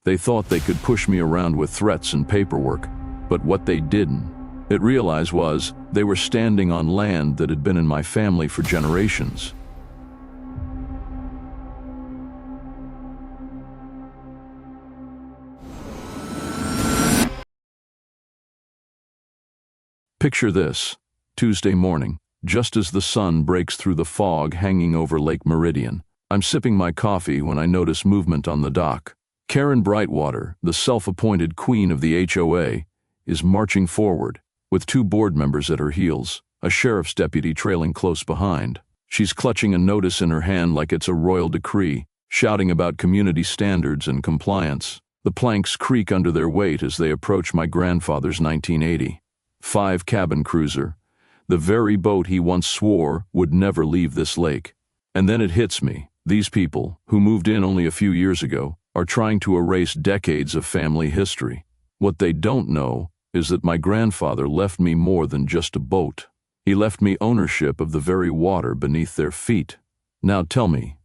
They thought they could push me around with threats and paperwork, but what they didn't realize was they were standing on land that had been in my family for generations. Picture this: Tuesday morning, just as the sun breaks through the fog hanging over Lake Meridian. I'm sipping my coffee when I notice movement on the dock. Karen Brightwater, the self-appointed queen of the HOA, is marching forward, with 2 board members at her heels, a sheriff's deputy trailing close behind. She's clutching a notice in her hand like it's a royal decree, shouting about community standards and compliance. The planks creak under their weight as they approach my grandfather's 1980 5-cabin cruiser, the very boat he once swore would never leave this lake. And then it hits me: these people, who moved in only a few years ago, are trying to erase decades of family history. What they don't know is that my grandfather left me more than just a boat. He left me ownership of the very water beneath their feet. Now tell me,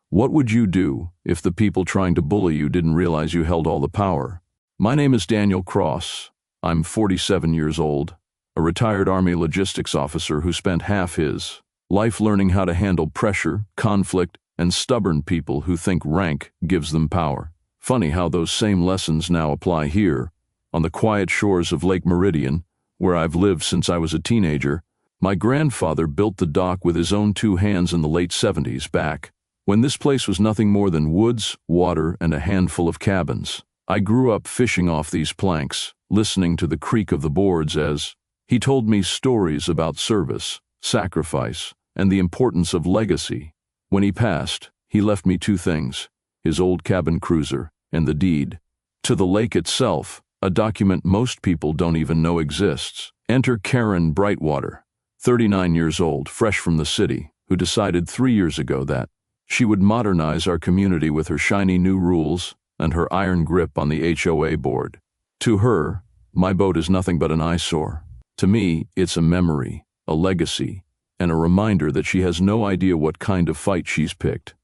what would you do if the people trying to bully you didn't realize you held all the power? My name is Daniel Cross. I'm 47 years old, a retired Army logistics officer who spent half his life learning how to handle pressure, conflict, and stubborn people who think rank gives them power. Funny how those same lessons now apply here, on the quiet shores of Lake Meridian, where I've lived since I was a teenager. My grandfather built the dock with his own 2 hands in the late 70s, back when this place was nothing more than woods, water, and a handful of cabins. I grew up fishing off these planks, listening to the creak of the boards as he told me stories about service, sacrifice, and the importance of legacy. When he passed, he left me 2 things: his old cabin cruiser and the deed to the lake itself, a document most people don't even know exists. Enter Karen Brightwater, 39 years old, fresh from the city, who decided 3 years ago that she would modernize our community with her shiny new rules and her iron grip on the HOA board. To her, my boat is nothing but an eyesore. To me, it's a memory, a legacy, and a reminder that she has no idea what kind of fight she's picked.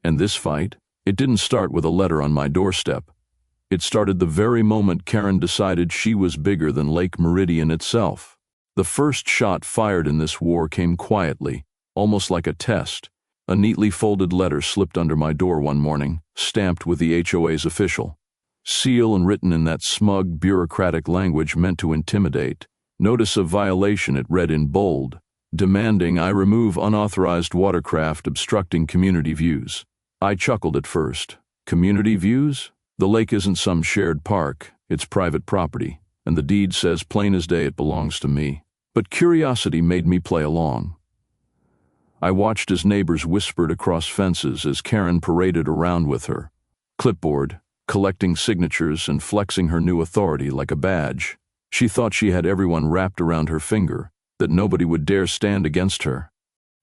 And this fight, it didn't start with a letter on my doorstep. It started the very moment Karen decided she was bigger than Lake Meridian itself. The first shot fired in this war came quietly, almost like a test. A neatly folded letter slipped under my door one morning, stamped with the HOA's official seal and written in that smug, bureaucratic language meant to intimidate. Notice of violation, it read in bold, demanding I remove unauthorized watercraft obstructing community views. I chuckled at first. Community views? The lake isn't some shared park, it's private property, and the deed says plain as day it belongs to me. But curiosity made me play along. I watched as neighbors whispered across fences as Karen paraded around with her clipboard, collecting signatures and flexing her new authority like a badge. She thought she had everyone wrapped around her finger, that nobody would dare stand against her.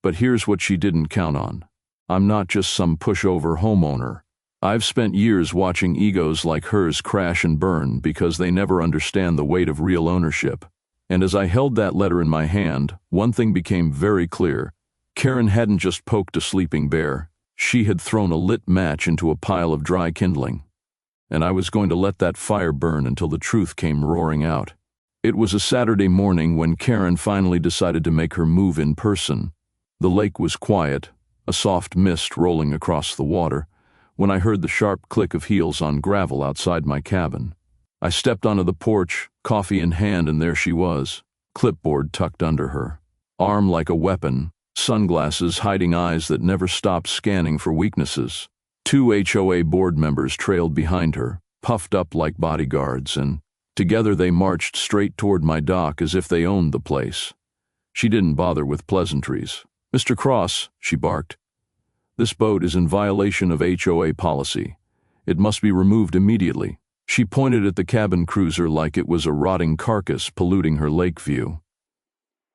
But here's what she didn't count on. I'm not just some pushover homeowner. I've spent years watching egos like hers crash and burn because they never understand the weight of real ownership. And as I held that letter in my hand, one thing became very clear. Karen hadn't just poked a sleeping bear. She had thrown a lit match into a pile of dry kindling. And I was going to let that fire burn until the truth came roaring out. It was a Saturday morning when Karen finally decided to make her move in person. The lake was quiet, a soft mist rolling across the water, when I heard the sharp click of heels on gravel outside my cabin. I stepped onto the porch, coffee in hand, and there she was, clipboard tucked under her, arm like a weapon, sunglasses hiding eyes that never stopped scanning for weaknesses. 2 HOA board members trailed behind her, puffed up like bodyguards, and together they marched straight toward my dock as if they owned the place. She didn't bother with pleasantries. "Mr. Cross," she barked, "this boat is in violation of HOA policy. It must be removed immediately." She pointed at the cabin cruiser like it was a rotting carcass polluting her lake view.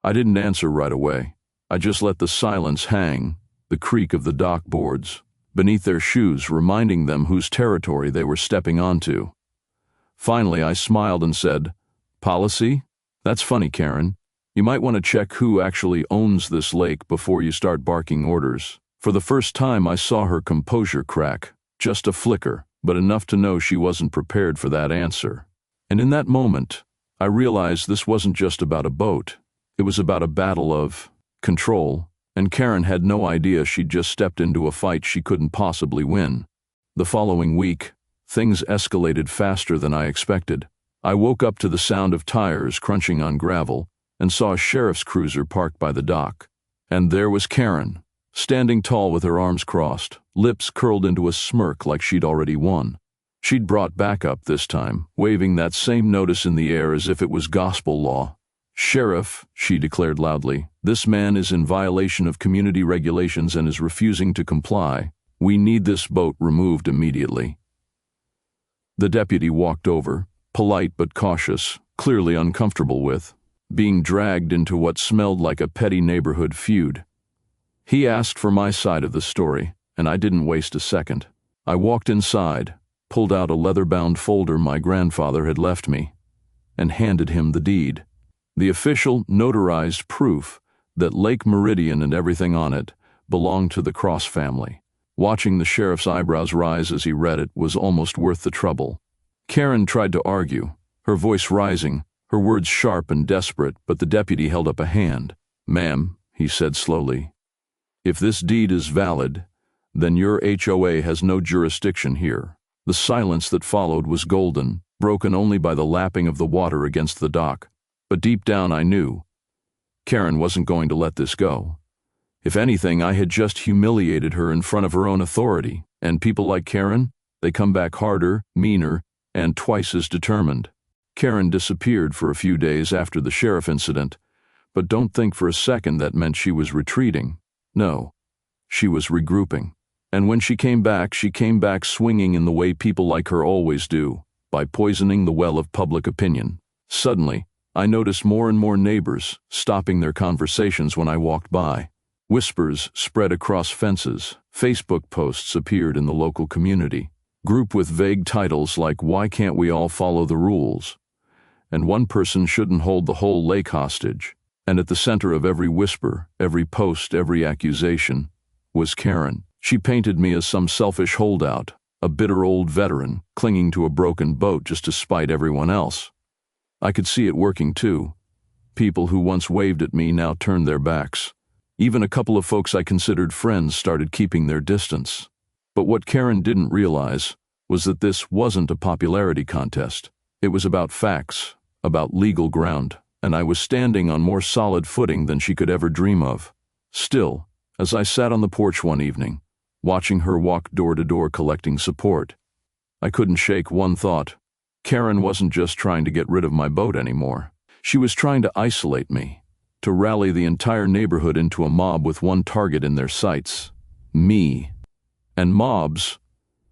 I didn't answer right away. I just let the silence hang, the creak of the dock boards beneath their shoes reminding them whose territory they were stepping onto. Finally, I smiled and said, "Policy? That's funny, Karen. You might want to check who actually owns this lake before you start barking orders." For the first time, I saw her composure crack, just a flicker. but enough to know she wasn't prepared for that answer. And in that moment, I realized this wasn't just about a boat. It was about a battle of control, and Karen had no idea she'd just stepped into a fight she couldn't possibly win. The following week, things escalated faster than I expected. I woke up to the sound of tires crunching on gravel and saw a sheriff's cruiser parked by the dock. And there was Karen, standing tall with her arms crossed, lips curled into a smirk like she'd already won. She'd brought backup this time, waving that same notice in the air as if it was gospel law. "Sheriff," she declared loudly, "this man is in violation of community regulations and is refusing to comply. We need this boat removed immediately." The deputy walked over, polite but cautious, clearly uncomfortable with being dragged into what smelled like a petty neighborhood feud. He asked for my side of the story, and I didn't waste a second. I walked inside, pulled out a leather-bound folder my grandfather had left me, and handed him the deed. The official, notarized proof that Lake Meridian and everything on it belonged to the Cross family. Watching the sheriff's eyebrows rise as he read it was almost worth the trouble. Karen tried to argue, her voice rising, her words sharp and desperate, but the deputy held up a hand. "Ma'am," he said slowly, "if this deed is valid, then your HOA has no jurisdiction here." The silence that followed was golden, broken only by the lapping of the water against the dock. But deep down I knew Karen wasn't going to let this go. If anything, I had just humiliated her in front of her own authority, and people like Karen, they come back harder, meaner, and twice as determined. Karen disappeared for a few days after the sheriff incident, but don't think for a second that meant she was retreating. No, she was regrouping. And when she came back swinging in the way people like her always do, by poisoning the well of public opinion. Suddenly, I noticed more and more neighbors stopping their conversations when I walked by. Whispers spread across fences. Facebook posts appeared in the local community. Group with vague titles like "Why can't we all follow the rules?" And "One person shouldn't hold the whole lake hostage." And at the center of every whisper, every post, every accusation, was Karen. She painted me as some selfish holdout, a bitter old veteran clinging to a broken boat just to spite everyone else. I could see it working too. People who once waved at me now turned their backs. Even a couple of folks I considered friends started keeping their distance. But what Karen didn't realize was that this wasn't a popularity contest. It was about facts, about legal ground, and I was standing on more solid footing than she could ever dream of. Still, as I sat on the porch one evening, watching her walk door to door collecting support, I couldn't shake one thought. Karen wasn't just trying to get rid of my boat anymore. She was trying to isolate me, to rally the entire neighborhood into a mob with one target in their sights: me. And mobs,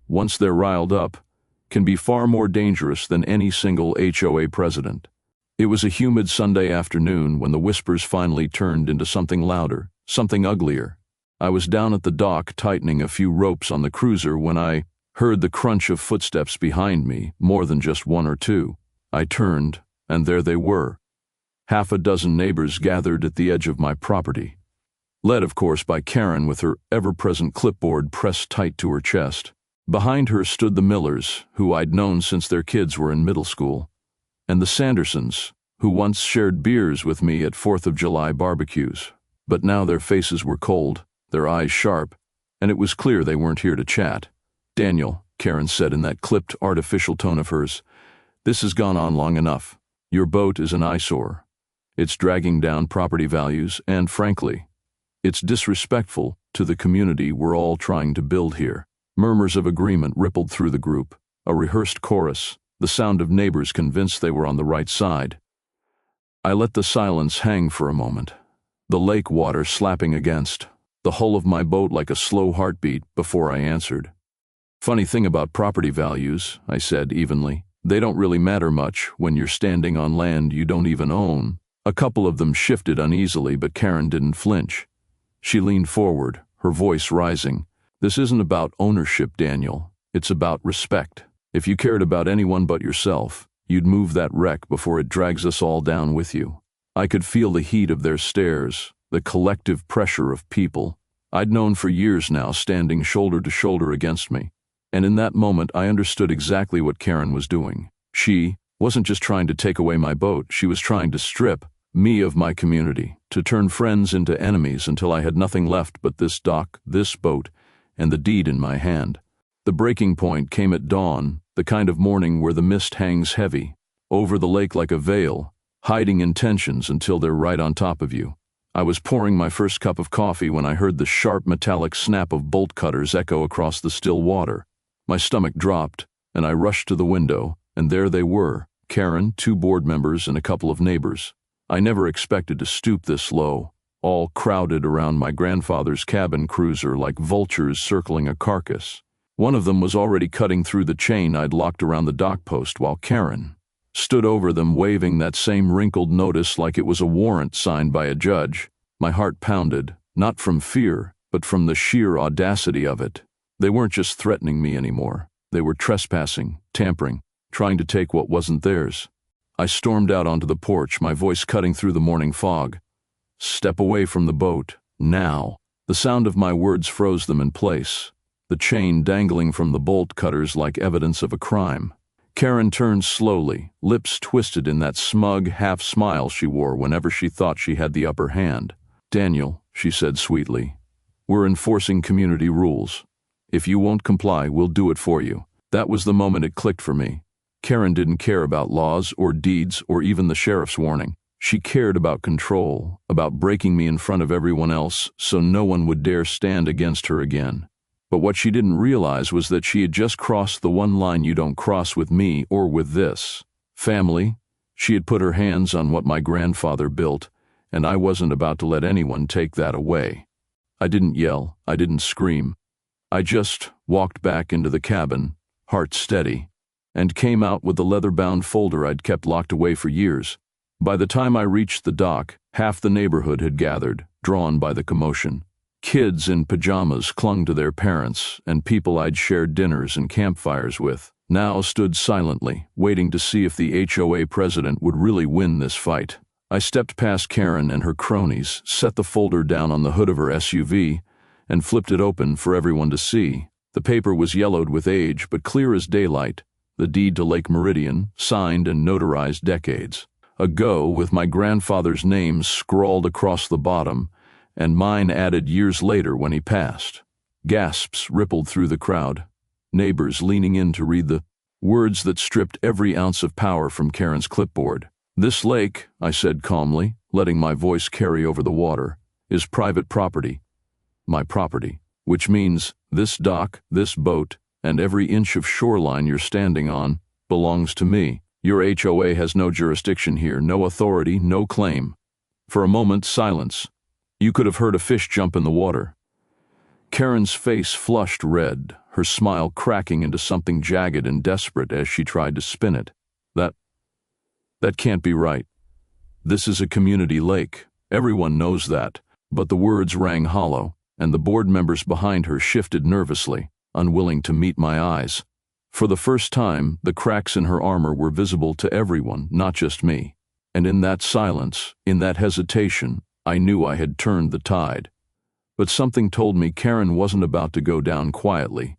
once they're riled up, can be far more dangerous than any single HOA president. It was a humid Sunday afternoon when the whispers finally turned into something louder, something uglier. I was down at the dock tightening a few ropes on the cruiser when I heard the crunch of footsteps behind me, more than just one or two. I turned, and there they were. Half a dozen neighbors gathered at the edge of my property, led of course by Karen with her ever-present clipboard pressed tight to her chest. Behind her stood the Millers, who I'd known since their kids were in middle school, and the Sandersons, who once shared beers with me at 4th of July barbecues. But now their faces were cold, their eyes sharp, and it was clear they weren't here to chat. "Daniel," Karen said in that clipped, artificial tone of hers, "this has gone on long enough. Your boat is an eyesore. It's dragging down property values, and frankly, it's disrespectful to the community we're all trying to build here." Murmurs of agreement rippled through the group, a rehearsed chorus, the sound of neighbors convinced they were on the right side. I let the silence hang for a moment, the lake water slapping against the hull of my boat like a slow heartbeat before I answered. "Funny thing about property values," I said evenly. "They don't really matter much when you're standing on land you don't even own." A couple of them shifted uneasily, but Karen didn't flinch. She leaned forward, her voice rising. "This isn't about ownership, Daniel. It's about respect. If you cared about anyone but yourself, you'd move that wreck before it drags us all down with you." I could feel the heat of their stares, the collective pressure of people I'd known for years now standing shoulder to shoulder against me. And in that moment, I understood exactly what Karen was doing. She wasn't just trying to take away my boat, she was trying to strip me of my community, to turn friends into enemies until I had nothing left but this dock, this boat, and the deed in my hand. The breaking point came at dawn, the kind of morning where the mist hangs heavy over the lake like a veil, hiding intentions until they're right on top of you. I was pouring my first cup of coffee when I heard the sharp metallic snap of bolt cutters echo across the still water. My stomach dropped, and I rushed to the window, and there they were, Karen, 2 board members, and a couple of neighbors. I never expected to stoop this low, all crowded around my grandfather's cabin cruiser like vultures circling a carcass. One of them was already cutting through the chain I'd locked around the dock post, while Karen stood over them waving that same wrinkled notice like it was a warrant signed by a judge. My heart pounded, not from fear, but from the sheer audacity of it. They weren't just threatening me anymore. They were trespassing, tampering, trying to take what wasn't theirs. I stormed out onto the porch, my voice cutting through the morning fog. Step away from the boat, now. The sound of my words froze them in place, the chain dangling from the bolt cutters like evidence of a crime. Karen turned slowly, lips twisted in that smug half-smile she wore whenever she thought she had the upper hand. "Daniel," she said sweetly, "we're enforcing community rules. If you won't comply, we'll do it for you." That was the moment it clicked for me. Karen didn't care about laws or deeds or even the sheriff's warning. She cared about control, about breaking me in front of everyone else so no one would dare stand against her again. But what she didn't realize was that she had just crossed the one line you don't cross with me or with this family. She had put her hands on what my grandfather built, and I wasn't about to let anyone take that away. I didn't yell, I didn't scream. I just walked back into the cabin, heart steady, and came out with the leather-bound folder I'd kept locked away for years. By the time I reached the dock, half the neighborhood had gathered, drawn by the commotion. Kids in pajamas clung to their parents, and people I'd shared dinners and campfires with now stood silently, waiting to see if the HOA president would really win this fight. I stepped past Karen and her cronies, set the folder down on the hood of her SUV, and flipped it open for everyone to see. The paper was yellowed with age, but clear as daylight, the deed to Lake Meridian, signed and notarized decades ago with my grandfather's name scrawled across the bottom, and mine added years later when he passed. Gasps rippled through the crowd, neighbors leaning in to read the words that stripped every ounce of power from Karen's clipboard. "This lake," I said calmly, letting my voice carry over the water, "is private property. My property, which means this dock, this boat, and every inch of shoreline you're standing on belongs to me. Your HOA has no jurisdiction here, no authority, no claim." For a moment, silence. You could have heard a fish jump in the water. Karen's face flushed red, her smile cracking into something jagged and desperate as she tried to spin it. That can't be right. This is a community lake. Everyone knows that. But the words rang hollow, and the board members behind her shifted nervously, unwilling to meet my eyes. For the first time, the cracks in her armor were visible to everyone, not just me. And in that silence, in that hesitation, I knew I had turned the tide. But something told me Karen wasn't about to go down quietly,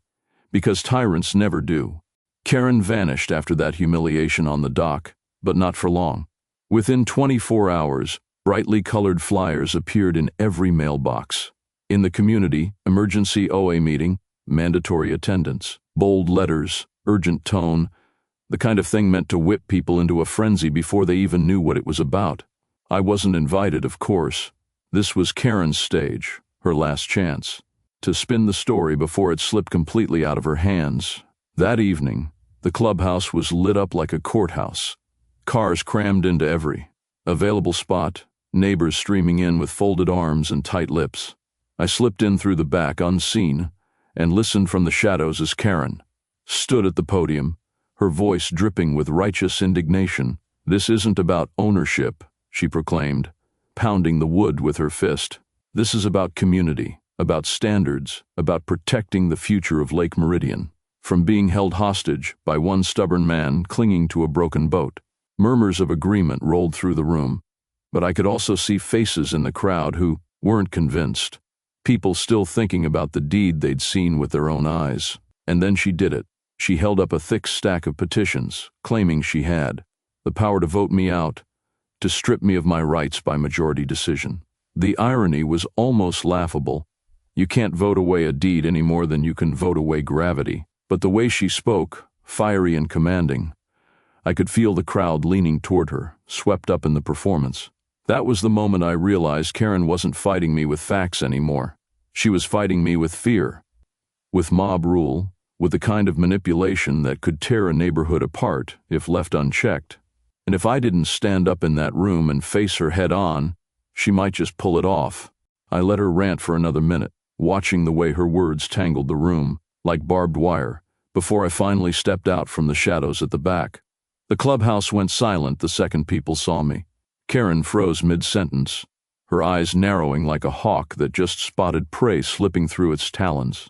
because tyrants never do. Karen vanished after that humiliation on the dock, but not for long. Within 24 hours, brightly colored flyers appeared in every mailbox. In the community, emergency OA meeting, mandatory attendance, bold letters, urgent tone, the kind of thing meant to whip people into a frenzy before they even knew what it was about. I wasn't invited, of course. This was Karen's stage, her last chance, to spin the story before it slipped completely out of her hands. That evening, the clubhouse was lit up like a courthouse. Cars crammed into every available spot, neighbors streaming in with folded arms and tight lips. I slipped in through the back unseen and listened from the shadows as Karen stood at the podium, her voice dripping with righteous indignation. "This isn't about ownership," she proclaimed, pounding the wood with her fist. "This is about community, about standards, about protecting the future of Lake Meridian from being held hostage by one stubborn man clinging to a broken boat." Murmurs of agreement rolled through the room, but I could also see faces in the crowd who weren't convinced, people still thinking about the deed they'd seen with their own eyes. And then she did it. She held up a thick stack of petitions, claiming she had the power to vote me out, to strip me of my rights by majority decision. The irony was almost laughable. You can't vote away a deed any more than you can vote away gravity. But the way she spoke, fiery and commanding, I could feel the crowd leaning toward her, swept up in the performance. That was the moment I realized Karen wasn't fighting me with facts anymore. She was fighting me with fear, with mob rule, with the kind of manipulation that could tear a neighborhood apart if left unchecked. And if I didn't stand up in that room and face her head on, she might just pull it off. I let her rant for another minute, watching the way her words tangled the room, like barbed wire, before I finally stepped out from the shadows at the back. The clubhouse went silent the second people saw me. Karen froze mid-sentence, her eyes narrowing like a hawk that just spotted prey slipping through its talons.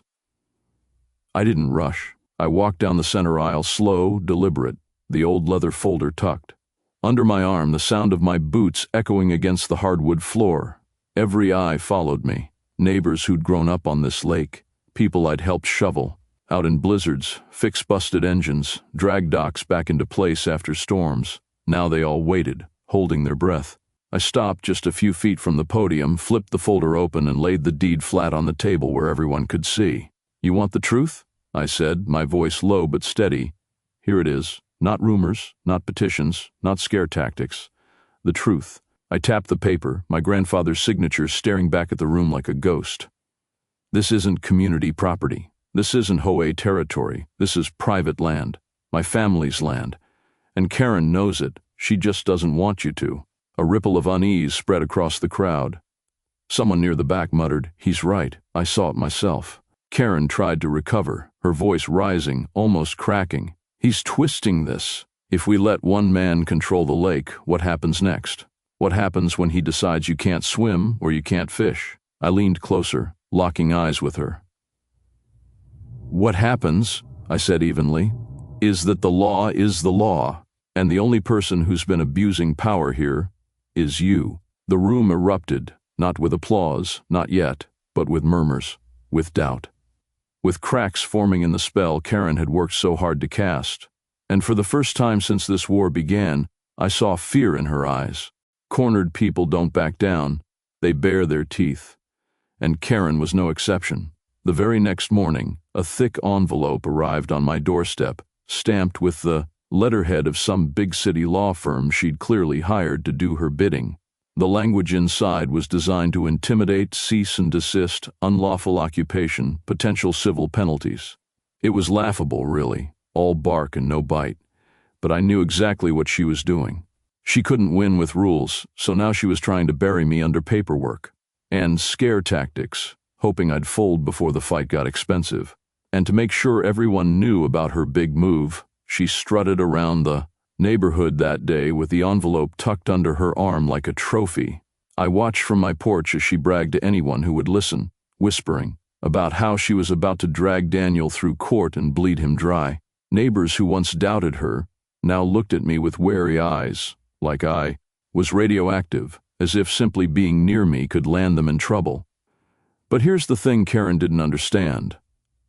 I didn't rush. I walked down the center aisle, slow, deliberate, the old leather folder tucked. Under my arm, the sound of my boots echoing against the hardwood floor. Every eye followed me. Neighbors who'd grown up on this lake, people I'd helped shovel, out in blizzards, fix busted engines, drag docks back into place after storms. Now they all waited, holding their breath. I stopped just a few feet from the podium, flipped the folder open, and laid the deed flat on the table where everyone could see. "You want the truth?" I said, my voice low but steady. "Here it is. Not rumors, not petitions, not scare tactics. The truth." I tapped the paper, my grandfather's signature staring back at the room like a ghost. "This isn't community property. This isn't HOA territory. This is private land. My family's land. And Karen knows it. She just doesn't want you to." A ripple of unease spread across the crowd. Someone near the back muttered, "He's right. I saw it myself." Karen tried to recover, her voice rising, almost cracking. "He's twisting this. If we let one man control the lake, what happens next? What happens when he decides you can't swim or you can't fish?" I leaned closer, locking eyes with her. "What happens," I said evenly, "is that the law is the law, and the only person who's been abusing power here is you." The room erupted, not with applause, not yet, but with murmurs, with doubt, with cracks forming in the spell Karen had worked so hard to cast. And for the first time since this war began, I saw fear in her eyes. Cornered people don't back down, they bare their teeth. And Karen was no exception. The very next morning, a thick envelope arrived on my doorstep, stamped with the letterhead of some big city law firm she'd clearly hired to do her bidding. The language inside was designed to intimidate, cease and desist, unlawful occupation, potential civil penalties. It was laughable, really, all bark and no bite. But I knew exactly what she was doing. She couldn't win with rules, so now she was trying to bury me under paperwork and scare tactics, hoping I'd fold before the fight got expensive. And to make sure everyone knew about her big move, she strutted around the neighborhood that day with the envelope tucked under her arm like a trophy. I watched from my porch as she bragged to anyone who would listen, whispering about how she was about to drag Daniel through court and bleed him dry. Neighbors who once doubted her now looked at me with wary eyes, like I was radioactive, as if simply being near me could land them in trouble. But here's the thing Karen didn't understand.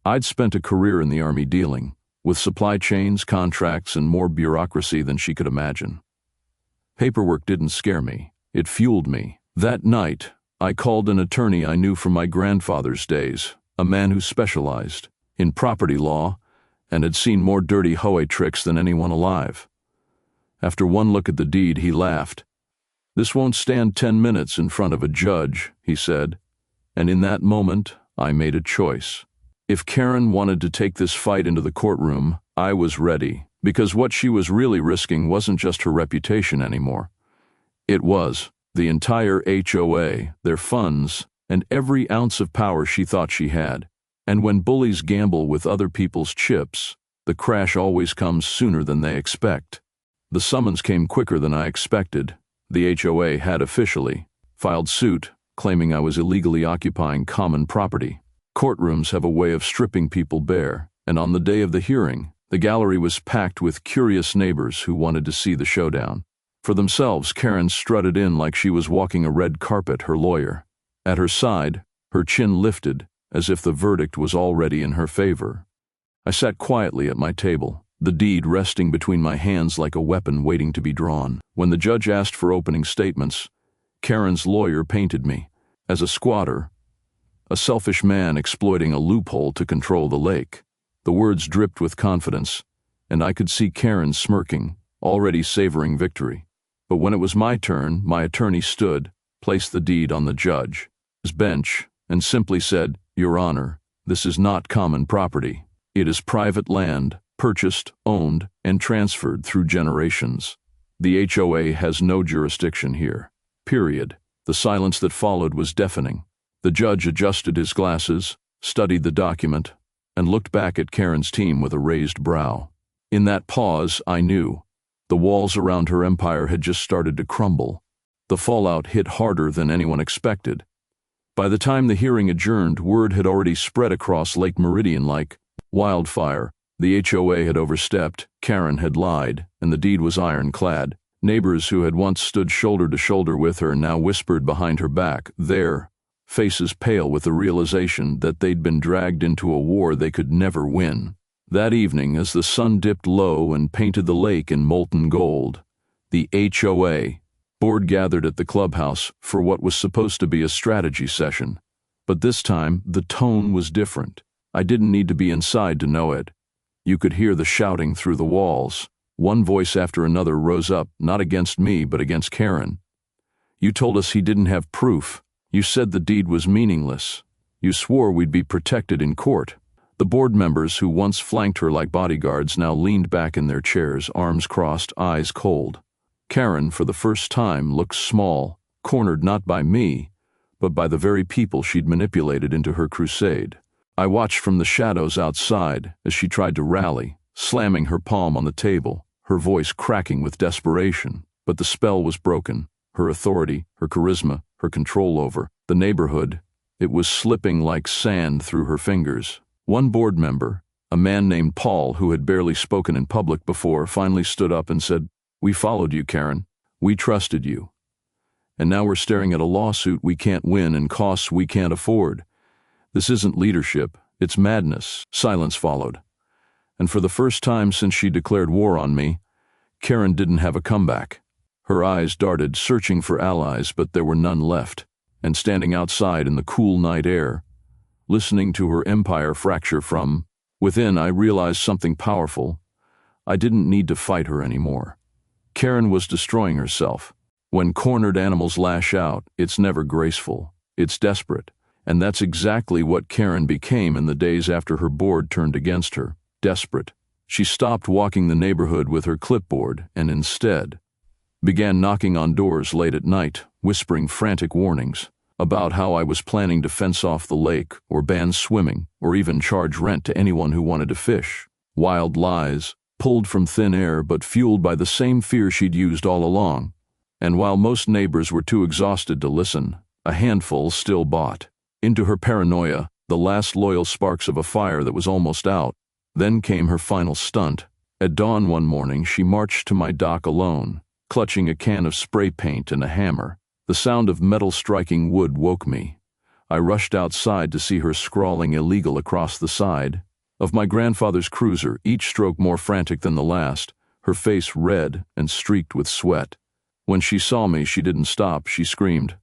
I'd spent a career in the Army dealing with supply chains, contracts, and more bureaucracy than she could imagine. Paperwork didn't scare me. It fueled me. That night, I called an attorney I knew from my grandfather's days, a man who specialized in property law and had seen more dirty HOA tricks than anyone alive. After one look at the deed, he laughed. "This won't stand 10 minutes in front of a judge," he said. And in that moment, I made a choice. If Karen wanted to take this fight into the courtroom, I was ready, because what she was really risking wasn't just her reputation anymore. It was the entire HOA, their funds, and every ounce of power she thought she had. And when bullies gamble with other people's chips, the crash always comes sooner than they expect. The summons came quicker than I expected. The HOA had officially filed suit, claiming I was illegally occupying common property. Courtrooms have a way of stripping people bare, and on the day of the hearing, the gallery was packed with curious neighbors who wanted to see the showdown. For themselves, Karen strutted in like she was walking a red carpet, her lawyer. At her side, her chin lifted, as if the verdict was already in her favor. I sat quietly at my table, the deed resting between my hands like a weapon waiting to be drawn. When the judge asked for opening statements, Karen's lawyer painted me as a squatter, a selfish man exploiting a loophole to control the lake. The words dripped with confidence, and I could see Karen smirking, already savoring victory. But when it was my turn, my attorney stood, placed the deed on the judge's bench, and simply said, "Your Honor, this is not common property. It is private land, purchased, owned, and transferred through generations. The HOA has no jurisdiction here. Period." The silence that followed was deafening. The judge adjusted his glasses, studied the document, and looked back at Karen's team with a raised brow. In that pause, I knew. The walls around her empire had just started to crumble. The fallout hit harder than anyone expected. By the time the hearing adjourned, word had already spread across Lake Meridian like wildfire. The HOA had overstepped, Karen had lied, and the deed was ironclad. Neighbors who had once stood shoulder to shoulder with her now whispered behind her back, their faces pale with the realization that they'd been dragged into a war they could never win. That evening, as the sun dipped low and painted the lake in molten gold, the HOA board gathered at the clubhouse for what was supposed to be a strategy session. But this time, the tone was different. I didn't need to be inside to know it. You could hear the shouting through the walls. One voice after another rose up, not against me, but against Karen. "You told us he didn't have proof. You said the deed was meaningless. You swore we'd be protected in court." The board members who once flanked her like bodyguards now leaned back in their chairs, arms crossed, eyes cold. Karen, for the first time, looked small, cornered not by me, but by the very people she'd manipulated into her crusade. I watched from the shadows outside as she tried to rally, slamming her palm on the table, her voice cracking with desperation. But the spell was broken. Her authority, her charisma, her control over the neighborhood, it was slipping like sand through her fingers. One board member, a man named Paul who had barely spoken in public before, finally stood up and said, "We followed you, Karen. We trusted you. And now we're staring at a lawsuit we can't win and costs we can't afford. This isn't leadership, it's madness." Silence followed. And for the first time since she declared war on me, Karen didn't have a comeback. Her eyes darted, searching for allies, but there were none left. And standing outside in the cool night air, listening to her empire fracture from within, I realized something powerful. I didn't need to fight her anymore. Karen was destroying herself. When cornered animals lash out, it's never graceful. It's desperate. And that's exactly what Karen became in the days after her board turned against her. Desperate. She stopped walking the neighborhood with her clipboard and instead began knocking on doors late at night, whispering frantic warnings about how I was planning to fence off the lake or ban swimming or even charge rent to anyone who wanted to fish. Wild lies, pulled from thin air but fueled by the same fear she'd used all along. And while most neighbors were too exhausted to listen, a handful still bought into her paranoia, the last loyal sparks of a fire that was almost out. Then came her final stunt. At dawn one morning, she marched to my dock alone, clutching a can of spray paint and a hammer. The sound of metal striking wood woke me. I rushed outside to see her scrawling illegal across the side of my grandfather's cruiser, each stroke more frantic than the last, her face red and streaked with sweat. When she saw me, she didn't stop. She screamed,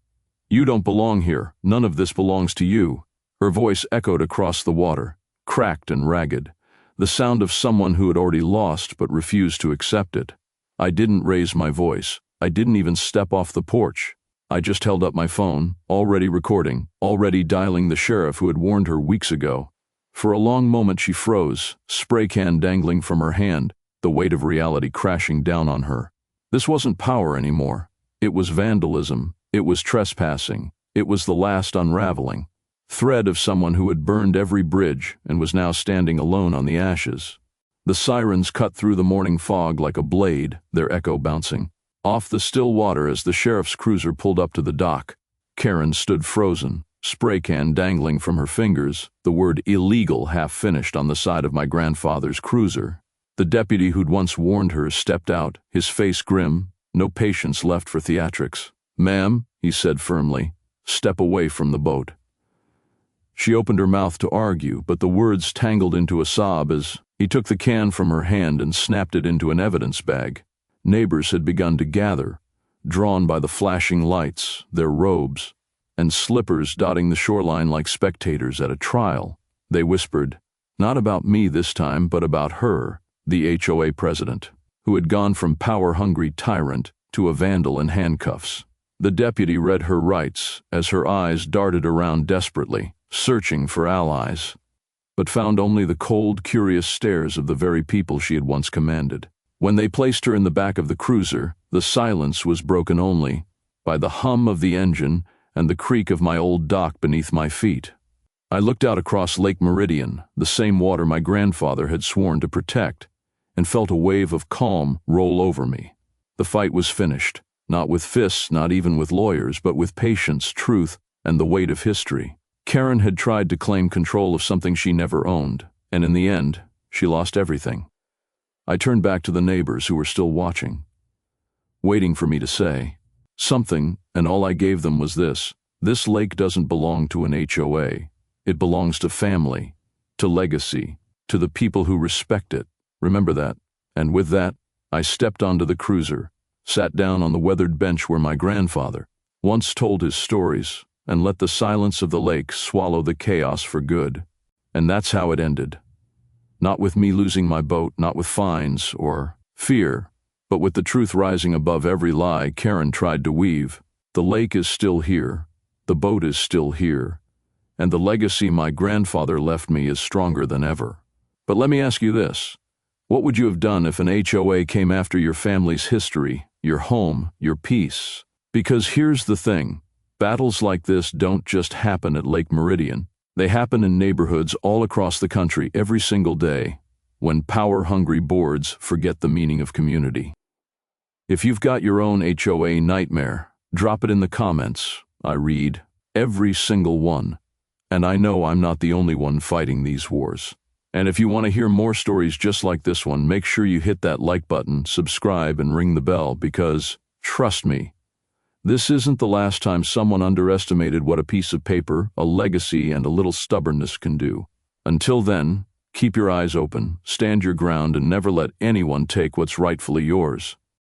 "You don't belong here. None of this belongs to you." Her voice echoed across the water, cracked and ragged, the sound of someone who had already lost but refused to accept it. I didn't raise my voice. I didn't even step off the porch. I just held up my phone, already recording, already dialing the sheriff who had warned her weeks ago. For a long moment she froze, spray can dangling from her hand, the weight of reality crashing down on her. This wasn't power anymore. It was vandalism. It was trespassing. It was the last unraveling thread of someone who had burned every bridge and was now standing alone on the ashes. The sirens cut through the morning fog like a blade, their echo bouncing off the still water as the sheriff's cruiser pulled up to the dock. Karen stood frozen, spray can dangling from her fingers, the word illegal half finished on the side of my grandfather's cruiser. The deputy who'd once warned her stepped out, his face grim, no patience left for theatrics. "Ma'am," he said firmly, "step away from the boat." She opened her mouth to argue, but the words tangled into a sob as he took the can from her hand and snapped it into an evidence bag. Neighbors had begun to gather, drawn by the flashing lights, their robes, and slippers dotting the shoreline like spectators at a trial. They whispered, not about me this time, but about her, the HOA president, who had gone from power-hungry tyrant to a vandal in handcuffs. The deputy read her rights as her eyes darted around desperately, searching for allies, but found only the cold, curious stares of the very people she had once commanded. When they placed her in the back of the cruiser, the silence was broken only by the hum of the engine and the creak of my old dock beneath my feet. I looked out across Lake Meridian, the same water my grandfather had sworn to protect, and felt a wave of calm roll over me. The fight was finished, not with fists, not even with lawyers, but with patience, truth, and the weight of history. Karen had tried to claim control of something she never owned, and in the end, she lost everything. I turned back to the neighbors who were still watching, waiting for me to say something, and all I gave them was this: this lake doesn't belong to an HOA. It belongs to family, to legacy, to the people who respect it. Remember that. And with that, I stepped onto the cruiser, sat down on the weathered bench where my grandfather once told his stories, and let the silence of the lake swallow the chaos for good. And that's how it ended. Not with me losing my boat, not with fines or fear, but with the truth rising above every lie Karen tried to weave. The lake is still here, the boat is still here, and the legacy my grandfather left me is stronger than ever. But let me ask you this: what would you have done if an HOA came after your family's history, your home, your peace? Because here's the thing: battles like this don't just happen at Lake Meridian. They happen in neighborhoods all across the country every single day, when power-hungry boards forget the meaning of community. If you've got your own HOA nightmare, drop it in the comments. I read every single one, and I know I'm not the only one fighting these wars. And if you want to hear more stories just like this one, make sure you hit that like button, subscribe, and ring the bell, because, trust me, this isn't the last time someone underestimated what a piece of paper, a legacy, and a little stubbornness can do. Until then, keep your eyes open, stand your ground, and never let anyone take what's rightfully yours.